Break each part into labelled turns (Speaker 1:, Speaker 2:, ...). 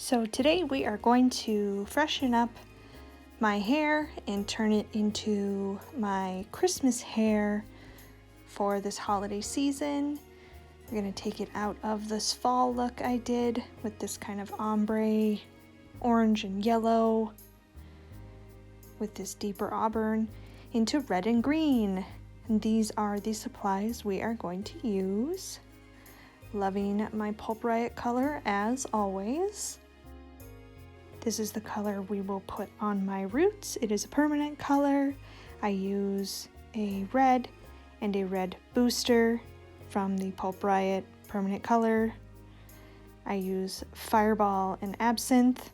Speaker 1: So today we are going to freshen up my hair and turn it into my Christmas hair for this holiday season. We're going to take it out of this fall look I did with this kind of ombre, orange and yellow, with this deeper auburn, into red and green. And these are the supplies we are going to use. Loving my Pulp Riot color as always. This is the color we will put on my roots. It is a permanent color. I use a red and a red booster from the Pulp Riot permanent color. I use Fireball and Absinthe.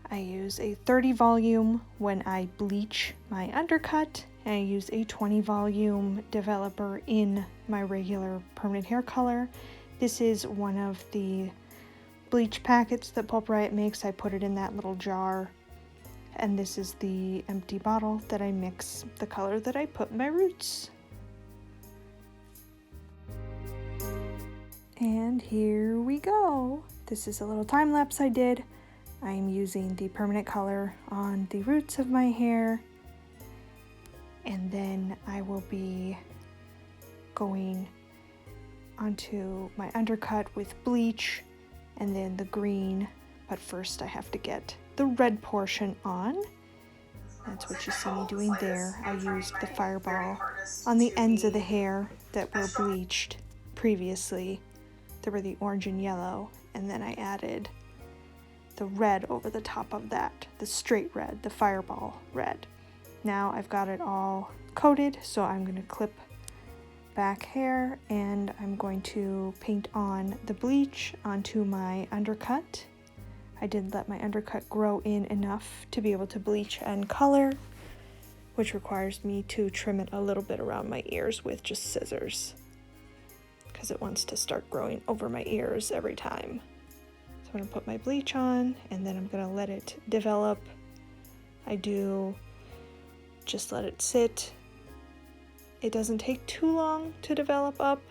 Speaker 1: I use a 30 volume when I bleach my undercut, and I use a 20 volume developer in my regular permanent hair color. This is one of the bleach packets that Pulp Riot makes. I put it in that little jar, and this is the empty bottle that I mix the color that I put in my roots. And here we go. This is a little time lapse I did. I'm using the permanent color on the roots of my hair, and then I will be going onto my undercut with bleach and then the green, but first I have to get the red portion on. That's what you see me doing there. I used the Fireball on the ends of the hair that were bleached previously. There were the orange and yellow, and then I added the red over the top of that, the straight red, the Fireball red. Now I've got it all coated, so I'm going to clip back hair, and I'm going to paint on the bleach onto my undercut. I did let my undercut grow in enough to be able to bleach and color, which requires me to trim it a little bit around my ears with just scissors, because it wants to start growing over my ears every time. So I'm going to put my bleach on, and then I'm going to let it develop. I do just let it sit. It doesn't take too long to develop up,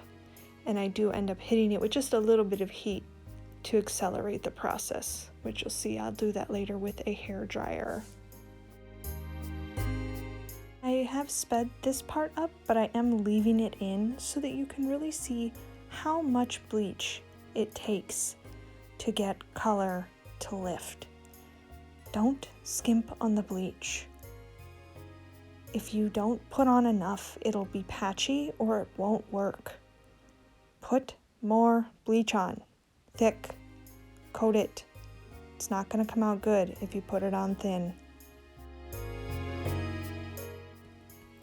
Speaker 1: and I do end up hitting it with just a little bit of heat to accelerate the process, which you'll see I'll do that later with a hair dryer. I have sped this part up, but I am leaving it in so that you can really see how much bleach it takes to get color to lift. Don't skimp on the bleach. If you don't put on enough, it'll be patchy or it won't work. Put more bleach on. Thick. Coat it. It's not going to come out good if you put it on thin.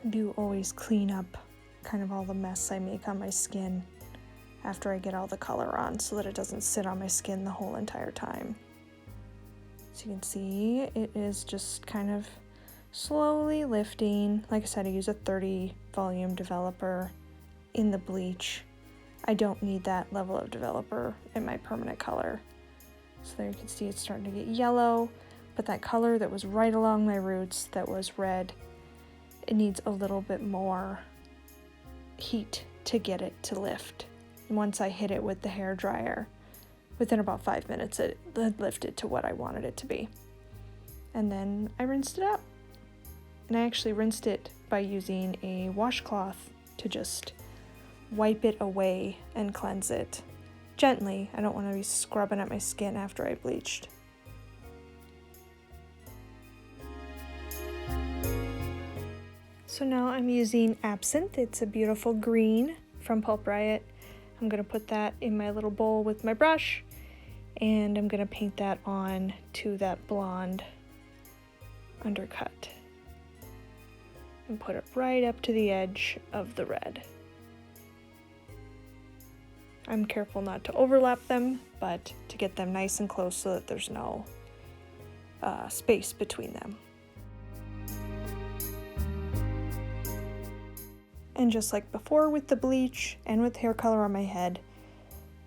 Speaker 1: I do always clean up kind of all the mess I make on my skin after I get all the color on, so that it doesn't sit on my skin the whole entire time. So you can see it is just kind of slowly lifting. Like I said, I use a 30 volume developer in the bleach. I don't need that level of developer in my permanent color. So there you can see it's starting to get yellow, but that color that was right along my roots, that was red, it needs a little bit more heat to get it to lift. Once I hit it with the hair dryer, within about 5 minutes it had lifted to what I wanted it to be. And then I rinsed it out. And I actually rinsed it by using a washcloth to just wipe it away and cleanse it gently. I don't want to be scrubbing at my skin after I bleached. So now I'm using Absinthe. It's a beautiful green from Pulp Riot. I'm going to put that in my little bowl with my brush, and I'm going to paint that on to that blonde undercut. And put it right up to the edge of the red. I'm careful not to overlap them, but to get them nice and close so that there's no space between them. And just like before with the bleach and with hair color on my head,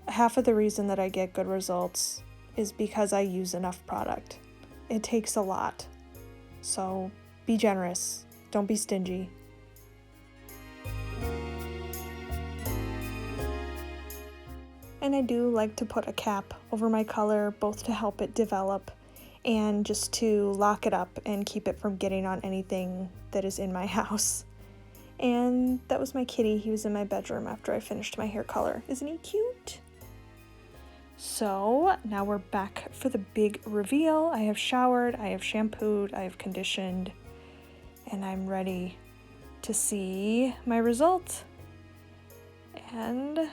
Speaker 1: half of the reason that I get good results is because I use enough product. It takes a lot, so be generous. Don't be stingy. and I do like to put a cap over my color, both to help it develop and just to lock it up and keep it from getting on anything that is in my house. And that was my kitty. He was in my bedroom after I finished my hair color. Isn't he cute? So now we're back for the big reveal. I have showered, I have shampooed, I have conditioned, and I'm ready to see my result. And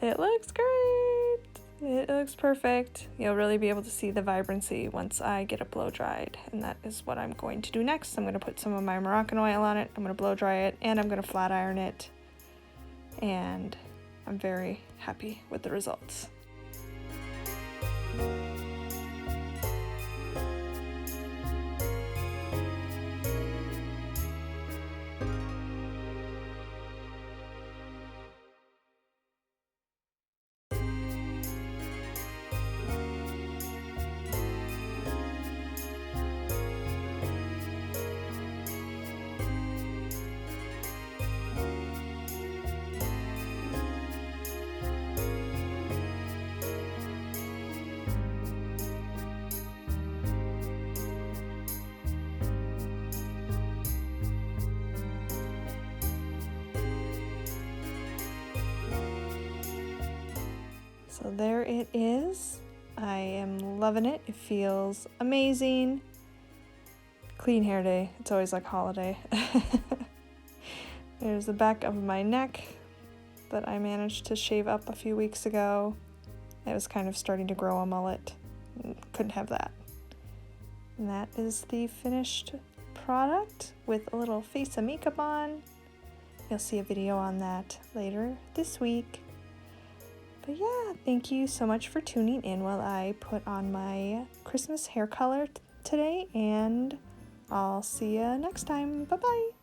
Speaker 1: it looks great. It looks perfect. You'll really be able to see the vibrancy once I get it blow dried, and that is what I'm going to do next. I'm going to put some of my Moroccan oil on it, I'm going to blow dry it, and I'm going to flat iron it, and I'm very happy with the results. So there it is. I am loving it. It feels amazing. Clean hair day. It's always like holiday. There's the back of my neck that I managed to shave up a few weeks ago. It was kind of starting to grow a mullet. Couldn't have that. And that is the finished product with a little face of makeup on. You'll see a video on that later this week. But yeah, thank you so much for tuning in while I put on my Christmas hair color today, and I'll see you next time. Bye-bye.